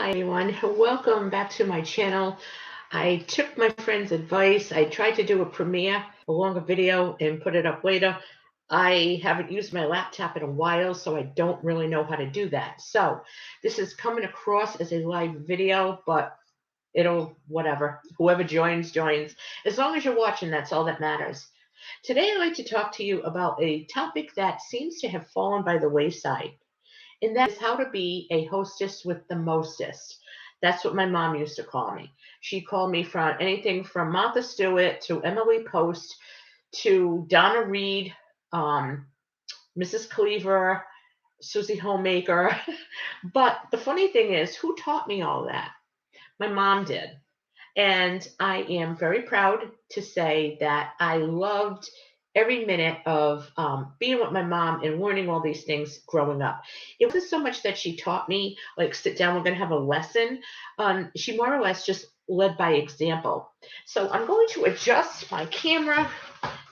Hi everyone, welcome back to my channel. I took my friend's advice. I tried to do a premiere, a longer video, and put it up later. I haven't used my laptop in a while, so I don't really know how to do that. So this is coming across as a live video, but it'll, whatever. Whoever joins, joins. As long as you're watching, that's all that matters. Today I'd like to talk to you about a topic that seems to have fallen by the wayside, and that is how to be a hostess with the mostest. That's what my mom used to call me. She called me from anything from Martha Stewart to Emily Post to Donna Reed, Mrs. Cleaver, Susie Homemaker. But the funny thing is, who taught me all that? My mom did. And I am very proud to say that I loved every minute of being with my mom and learning all these things growing up. It wasn't so much that she taught me, like, sit down, we're going to have a lesson. She more or less just led by example. So I'm going to adjust my camera.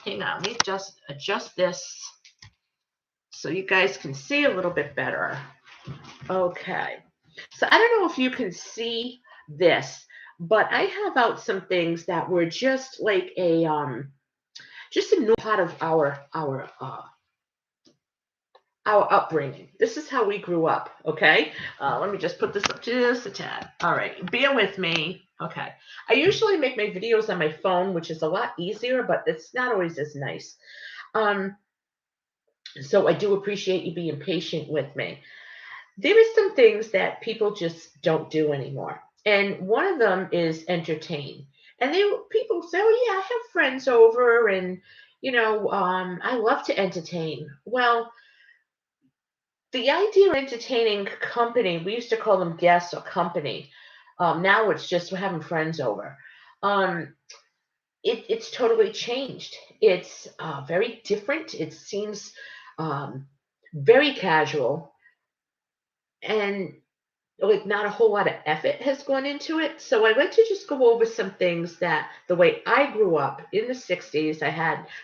Hang on, let me just adjust this so you guys can see a little bit better. Okay. So I don't know if you can see this, but I have out some things that were just like just a new part of our upbringing. This is how we grew up. Okay. Let me just put this up just a tad. All right. Bear with me. Okay. I usually make my videos on my phone, which is a lot easier, but it's not always as nice. Um, so I do appreciate you being patient with me. There are some things that people just don't do anymore. And one of them is entertain. And people say, oh, yeah, I have friends over and, I love to entertain. Well, the idea of entertaining company, we used to call them guests or company. Now it's just we're having friends over. Um, it's totally changed. It's very different. It seems um, very casual. And like not a whole lot of effort has gone into it. So I like to just go over some things that the way I grew up in the 60s,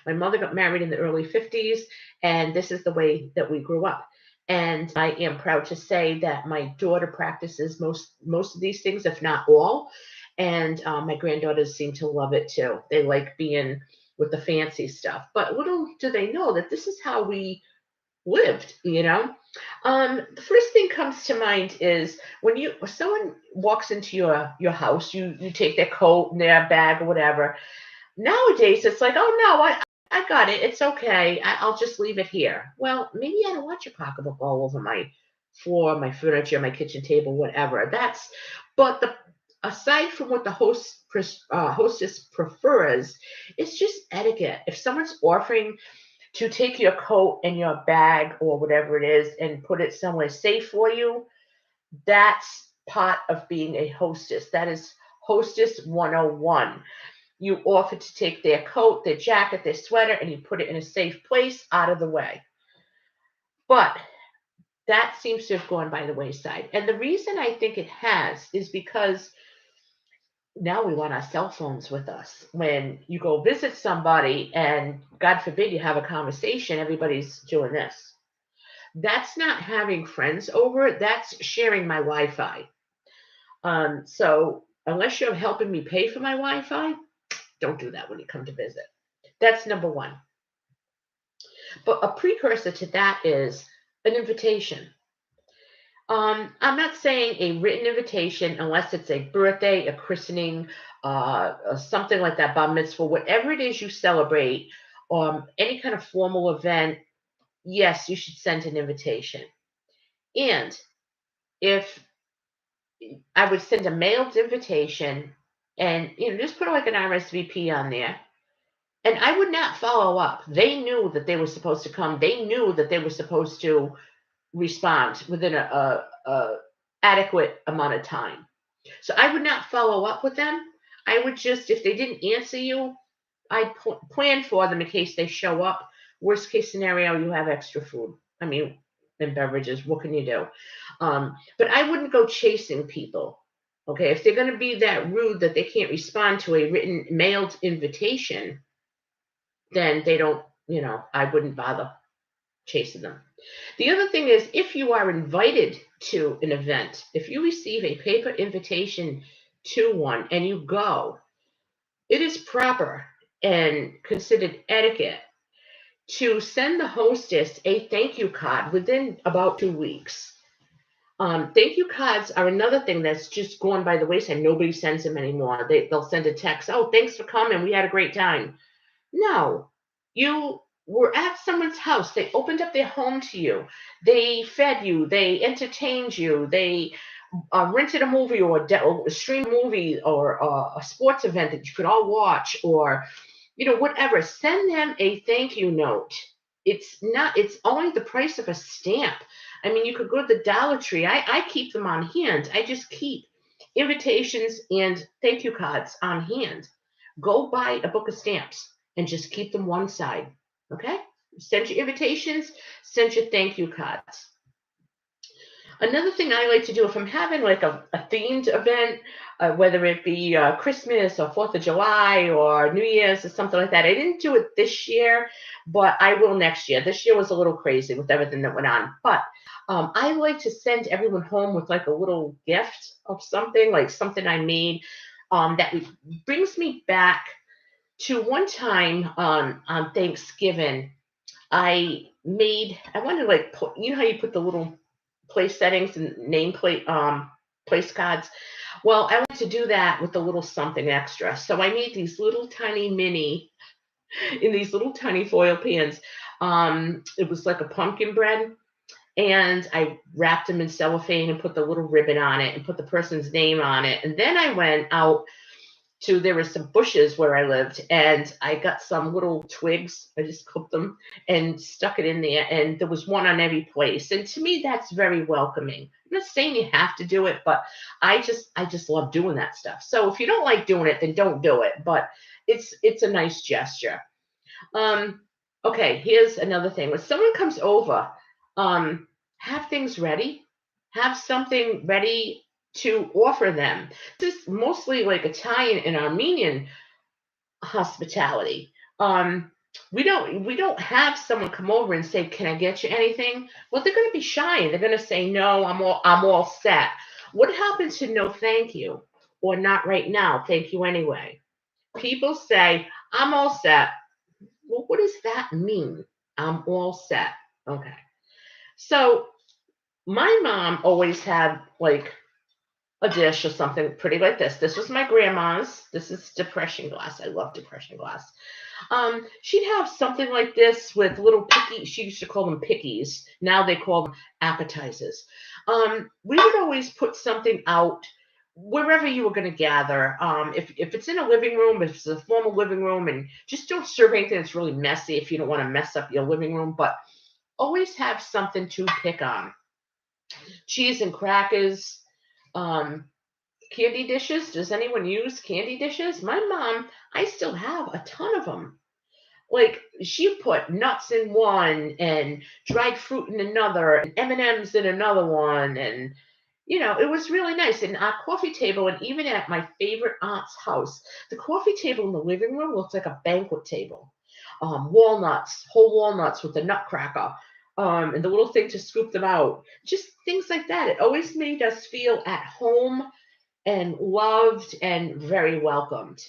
my mother got married in the early 50s, and this is the way that we grew up. And I am proud to say that my daughter practices most of these things, if not all. And my granddaughters seem to love it too. They like being with the fancy stuff. But little do they know that this is how we lived. The first thing comes to mind is when someone walks into your house, you take their coat and their bag or whatever. Nowadays, it's like, oh no, I got it. It's okay. I'll just leave it here. Well, maybe I don't want your pocketbook all over my floor, my furniture, my kitchen table, whatever. But aside from what the hostess prefers, it's just etiquette. If someone's offering to take your coat and your bag or whatever it is and put it somewhere safe for you, that's part of being a hostess. That is hostess 101. You offer to take their coat, their jacket, their sweater, and you put it in a safe place out of the way. But that seems to have gone by the wayside. And the reason I think it has is because now we want our cell phones with us. When you go visit somebody and God forbid you have a conversation, everybody's doing this. That's not having friends over, that's sharing my Wi-Fi. So unless you're helping me pay for my Wi-Fi, don't do that when you come to visit. That's number one. But a precursor to that is an invitation. I'm not saying a written invitation unless it's a birthday, a christening, something like that, bar mitzvah, whatever it is you celebrate, any kind of formal event. Yes, you should send an invitation. And if I would send a mailed invitation and just put like an RSVP on there, and I would not follow up. They knew that they were supposed to come. They knew that they were supposed to respond within a adequate amount of time. So I would not follow up with them. I would just, if they didn't answer you, I'd plan for them in case they show up. Worst case scenario, you have extra food. I mean, and beverages. What can you do? But I wouldn't go chasing people. Okay, if they're going to be that rude that they can't respond to a written mailed invitation, then they don't. I wouldn't bother. chasing them. The other thing is, if you are invited to an event, if you receive a paper invitation to one and you go, it is proper and considered etiquette to send the hostess a thank you card within about 2 weeks. Thank you cards are another thing that's just gone by the wayside. Nobody sends them anymore. They'll send a text. Oh, thanks for coming. We had a great time. No, you were at someone's house. They opened up their home to you. They fed you. They entertained you. They rented a movie or streamed a movie or a sports event that you could all watch or whatever. Send them a thank you note. It's only the price of a stamp. I mean, you could go to the Dollar Tree. I keep them on hand. I just keep invitations and thank you cards on hand. Go buy a book of stamps and just keep them one side. Okay? Send your invitations, send your thank you cards. Another thing I like to do if I'm having like a themed event, whether it be Christmas or 4th of July or New Year's or something like that. I didn't do it this year, but I will next year. This year was a little crazy with everything that went on. But I like to send everyone home with like a little gift of something, like something I made that brings me back to one time on Thanksgiving. I wanted to like put, how you put the little place settings and nameplate place cards. Well, I like to do that with a little something extra. So I made these little tiny mini in these little tiny foil pans. It was like a pumpkin bread, and I wrapped them in cellophane and put the little ribbon on it and put the person's name on it. And then I went out there were some bushes where I lived, and I got some little twigs. I just clipped them and stuck it in there, and there was one on every place. And to me, that's very welcoming. I'm not saying you have to do it, but I just love doing that stuff. So if you don't like doing it, then don't do it. But it's a nice gesture. Okay, here's another thing. When someone comes over, have things ready. Have something ready to offer them. This is mostly like Italian and Armenian hospitality. We don't have someone come over and say, "Can I get you anything?" Well, they're going to be shy. They're going to say, "No, I'm all set." What happens to no thank you or not right now? Thank you anyway. People say, "I'm all set." Well, what does that mean? I'm all set. Okay. So my mom always had like a dish or something pretty like this. This was my grandma's. This is depression glass. I love depression glass. She'd have something like this with little picky. She used to call them pickies. Now they call them appetizers. We would always put something out wherever you were going to gather. If it's in a living room, if it's a formal living room, and just don't serve anything that's really messy if you don't want to mess up your living room. But always have something to pick on. Cheese and crackers. Um, Candy dishes. Does anyone use candy dishes? My mom, I still have a ton of them. Like she put nuts in one and dried fruit in another, and M&Ms in another one, and it was really nice. And our coffee table, and even at my favorite aunt's house, the coffee table in the living room looks like a banquet table. Walnuts, whole walnuts with a nutcracker, and the little thing to scoop them out. Just things like that. It always made us feel at home and loved and very welcomed.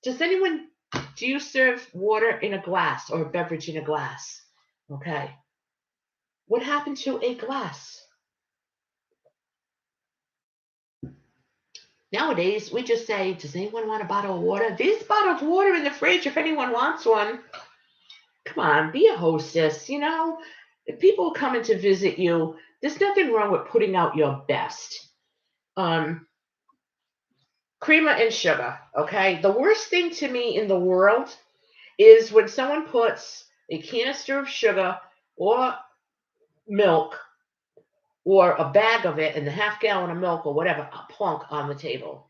Do you serve water in a glass or a beverage in a glass? Okay. What happened to a glass? Nowadays, we just say, does anyone want a bottle of water? There's bottled water in the fridge if anyone wants one. Come on, be a hostess. If people are coming to visit you, there's nothing wrong with putting out your best. Creamer and sugar, okay? The worst thing to me in the world is when someone puts a canister of sugar or milk or a bag of it and the half gallon of milk or whatever, a plunk on the table.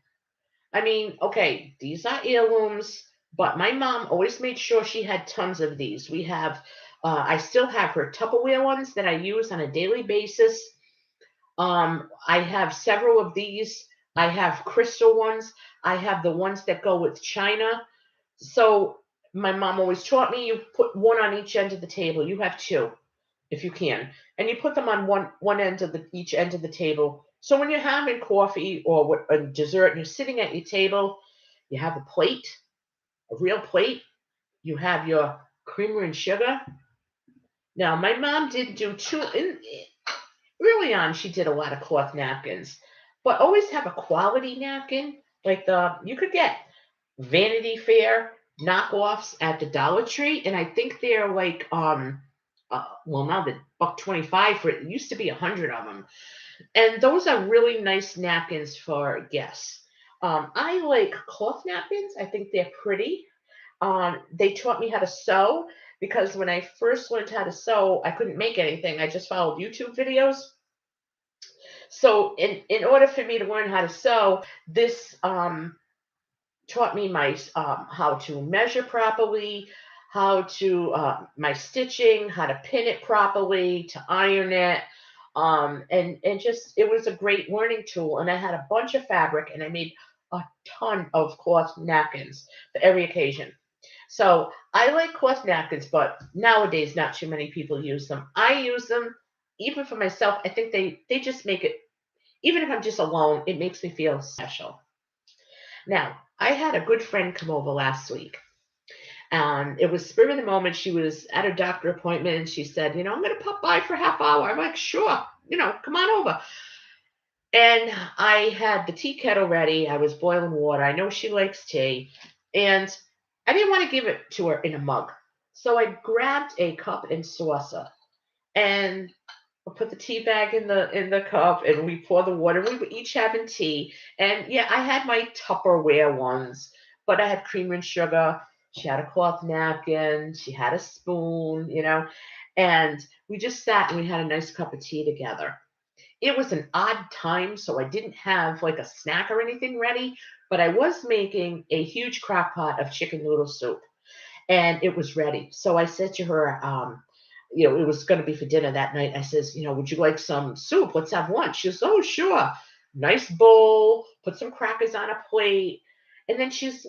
I mean, okay, these are heirlooms, but my mom always made sure she had tons of these. I still have her Tupperware ones that I use on a daily basis. I have several of these. I have crystal ones. I have the ones that go with china. So my mom always taught me you put one on each end of the table. You have two. if you can, and you put them on one end of each end of the table. So when you're having coffee or a dessert and you're sitting at your table, you have a plate, a real plate. You have your creamer and sugar. Now, my mom did do early on. She did a lot of cloth napkins, but always have a quality napkin. Like you could get Vanity Fair knockoffs at the Dollar Tree, and I think they're like well, now the $1.25 for it. It used to be 100 of them, and those are really nice napkins for guests. I like cloth napkins. I think they're pretty. They taught me how to sew because when I first learned how to sew, I couldn't make anything. I just followed YouTube videos. So in order for me to learn how to sew, this taught me my how to measure properly, how to my stitching, how to pin it properly, to iron it, and just it was a great learning tool. And I had a bunch of fabric, and I made a ton of cloth napkins for every occasion. So I like cloth napkins, but nowadays not too many people use them. I use them even for myself. I think they just make it. Even if I'm just alone, it makes me feel special. Now, I had a good friend come over last week, and it was spur of the moment. She was at her doctor appointment, and she said, I'm going to pop by for a half hour. I'm like, sure, come on over. And I had the tea kettle ready. I was boiling water. I know she likes tea, and I didn't want to give it to her in a mug. So I grabbed a cup and saucer, and we'll put the tea bag in the cup, and we pour the water. We were each having tea, and yeah, I had my Tupperware ones, but I had cream and sugar. She had a cloth napkin. She had a spoon, and we just sat and we had a nice cup of tea together. It was an odd time, so I didn't have like a snack or anything ready, but I was making a huge crock pot of chicken noodle soup and it was ready. So I said to her, it was going to be for dinner that night. I says, would you like some soup? Let's have lunch. She says, oh, sure. Nice bowl, put some crackers on a plate. And then she's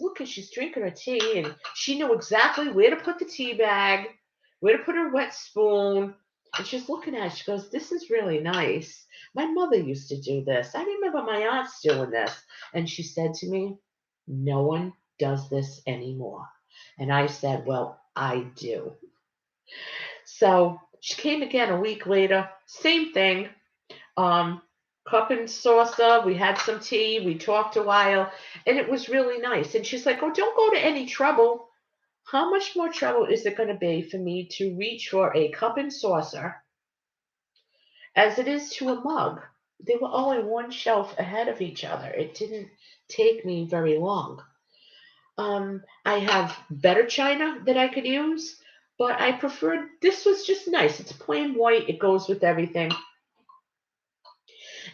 drinking her tea, and she knew exactly where to put the tea bag, where to put her wet spoon. And she's looking at it. She goes, this is really nice. My mother used to do this. I remember my aunts doing this. And she said to me, no one does this anymore. And I said, well, I do. So she came again a week later, same thing. Um, Cup and saucer. We had some tea. We talked a while, and it was really nice. And she's like, oh, don't go to any trouble. How much more trouble is it going to be for me to reach for a cup and saucer as it is to a mug? They were all in one shelf ahead of each other. It didn't take me very long. I have better china that I could use, but I preferred this was just nice. It's plain white. It goes with everything.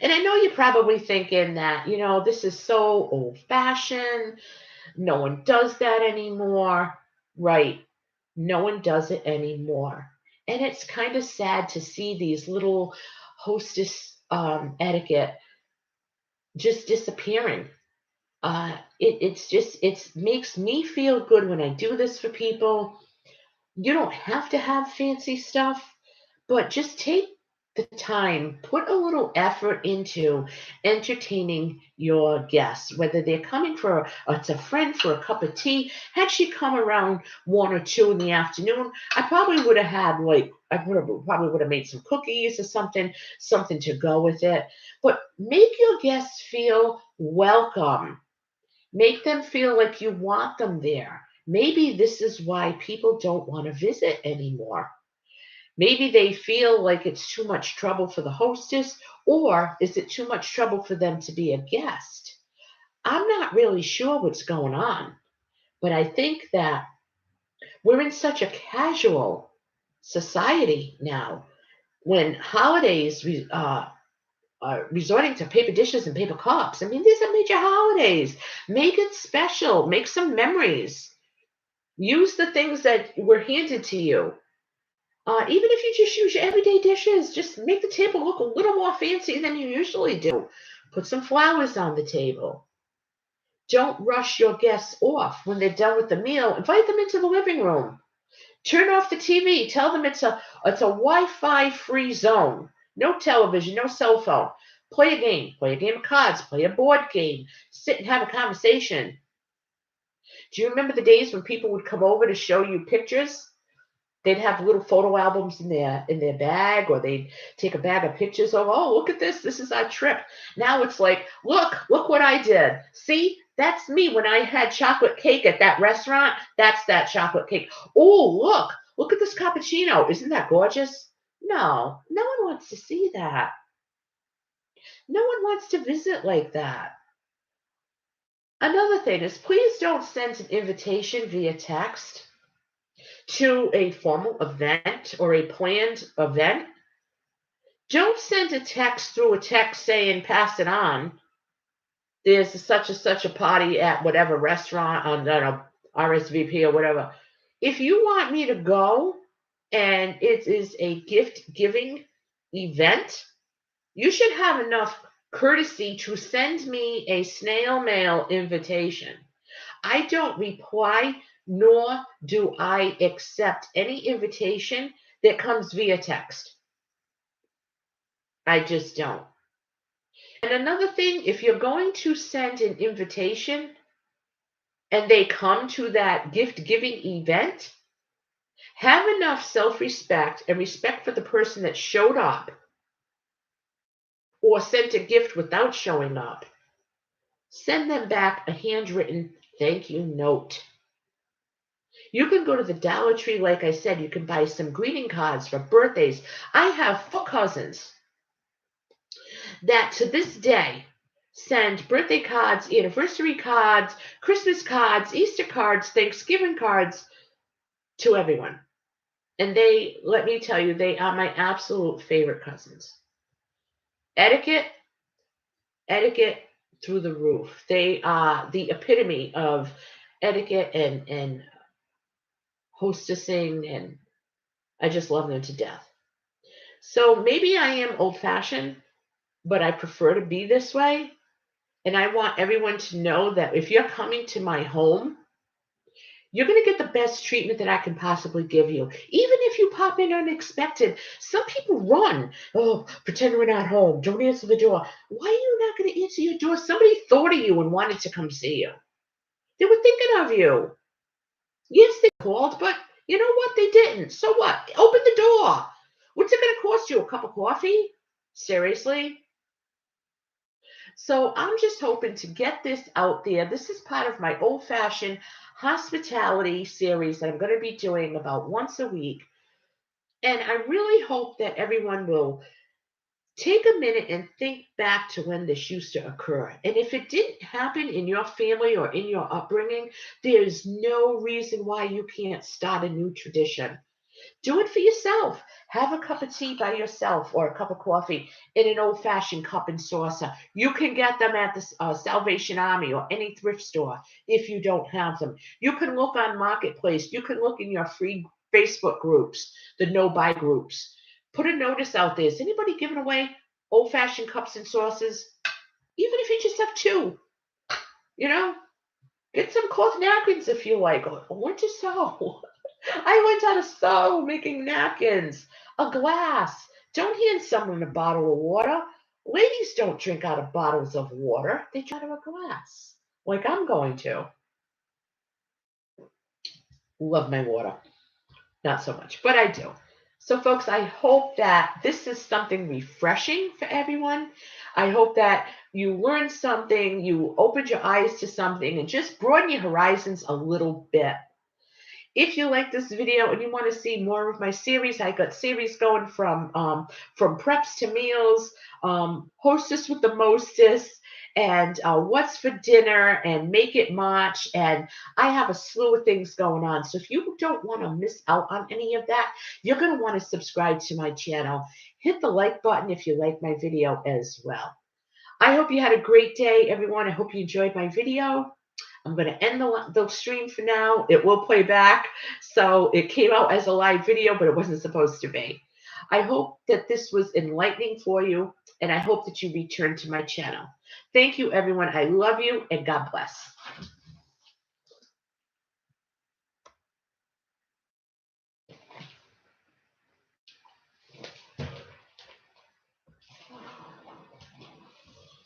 And I know you're probably thinking that, this is so old fashioned. No one does that anymore. Right. No one does it anymore. And it's kind of sad to see these little hostess etiquette just disappearing. It makes me feel good when I do this for people. You don't have to have fancy stuff, but just take the time, put a little effort into entertaining your guests, whether they're coming it's a friend for a cup of tea. Had she come around 1 or 2 in the afternoon, I probably would have had probably would have made some cookies or something to go with it. But make your guests feel welcome. Make them feel like you want them there. Maybe this is why people don't want to visit anymore. Maybe they feel like it's too much trouble for the hostess, or is it too much trouble for them to be a guest? I'm not really sure what's going on, but I think that we're in such a casual society now. When holidays are resorting to paper dishes and paper cups, I mean, these are major holidays. Make it special, make some memories. Use the things that were handed to you. Even if you just use your everyday dishes, just make the table look a little more fancy than you usually do. Put some flowers on the table. Don't rush your guests off when they're done with the meal. Invite them into the living room. Turn off the TV. Tell them it's a Wi-Fi free zone. No television, no cell phone. Play a game. Play a game of cards. Play a board game. Sit and have a conversation. Do you remember the days when people would come over to show you pictures? They'd have little photo albums in their bag, or they'd take a bag of pictures of, oh, look at this. This is our trip. Now it's like, look what I did. See, that's me when I had chocolate cake at that restaurant. That's that chocolate cake. Oh, look at this cappuccino. Isn't that gorgeous? No one wants to see that. No one wants to visit like that. Another thing is, please don't send an invitation via text to a formal event or a planned event. Don't send a text through a text saying pass it on. There's such and such a party at whatever restaurant on RSVP or whatever. If you want me to go and it is a gift giving event, you should have enough courtesy to send me a snail mail invitation. I don't reply, nor do I accept any invitation that comes via text. I just don't. And another thing, if you're going to send an invitation and they come to that gift giving event, have enough self respect and respect for the person that showed up or sent a gift without showing up. Send them back a handwritten thank you note. You can go to the Dollar Tree, like I said, you can buy some greeting cards for birthdays. I have 4 cousins that to this day send birthday cards, anniversary cards, Christmas cards, Easter cards, Thanksgiving cards to everyone. And they, let me tell you, they are my absolute favorite cousins. Etiquette through the roof. They are the epitome of etiquette and hostessing, and I just love them to death. So maybe I am old fashioned, but I prefer to be this way. And I want everyone to know that if you're coming to my home, you're going to get the best treatment that I can possibly give you. Even if you pop in unexpected, some people run. Oh, pretend we're not home. Don't answer the door. Why are you not going to answer your door? Somebody thought of you and wanted to come see you. They were thinking of you. Yes, they called, but you know what? They didn't. So what? Open the door. What's it going to cost you? A cup of coffee? Seriously? So I'm just hoping to get this out there. This is part of my old-fashioned hospitality series that I'm going to be doing about once a week. And I really hope that everyone will take a minute and think back to when this used to occur. And if it didn't happen in your family or in your upbringing, there's no reason why you can't start a new tradition. Do it for yourself. Have a cup of tea by yourself or a cup of coffee in an old fashioned cup and saucer. You can get them at the Salvation Army or any thrift store if you don't have them. You can look on Marketplace. You can look in your free Facebook groups, the no buy groups. Put a notice out there. Is anybody giving away old fashioned cups and saucers? Even if you just have 2, you know, get some cloth napkins if you like. Learn to sew. I learned how to sew making napkins. A glass. Don't hand someone a bottle of water. Ladies don't drink out of bottles of water. They drink out of a glass, like I'm going to. Love my water. Not so much, but I do. So, folks, I hope that this is something refreshing for everyone. I hope that you learned something, you opened your eyes to something, and just broaden your horizons a little bit. If you like this video and you want to see more of my series, I got series going from preps to meals, Hostess with the Mostest, and what's for dinner, and make it March, and I have a slew of things going on. So if you don't want to miss out on any of that, you're going to want to subscribe to my channel. Hit the like button if you like my video as well. I hope you had a great day, everyone. I hope you enjoyed my video. I'm going to end the stream for now. It will play back. So it came out as a live video, but it wasn't supposed to be. I hope that this was enlightening for you, and I hope that you return to my channel. Thank you, everyone. I love you, and God bless.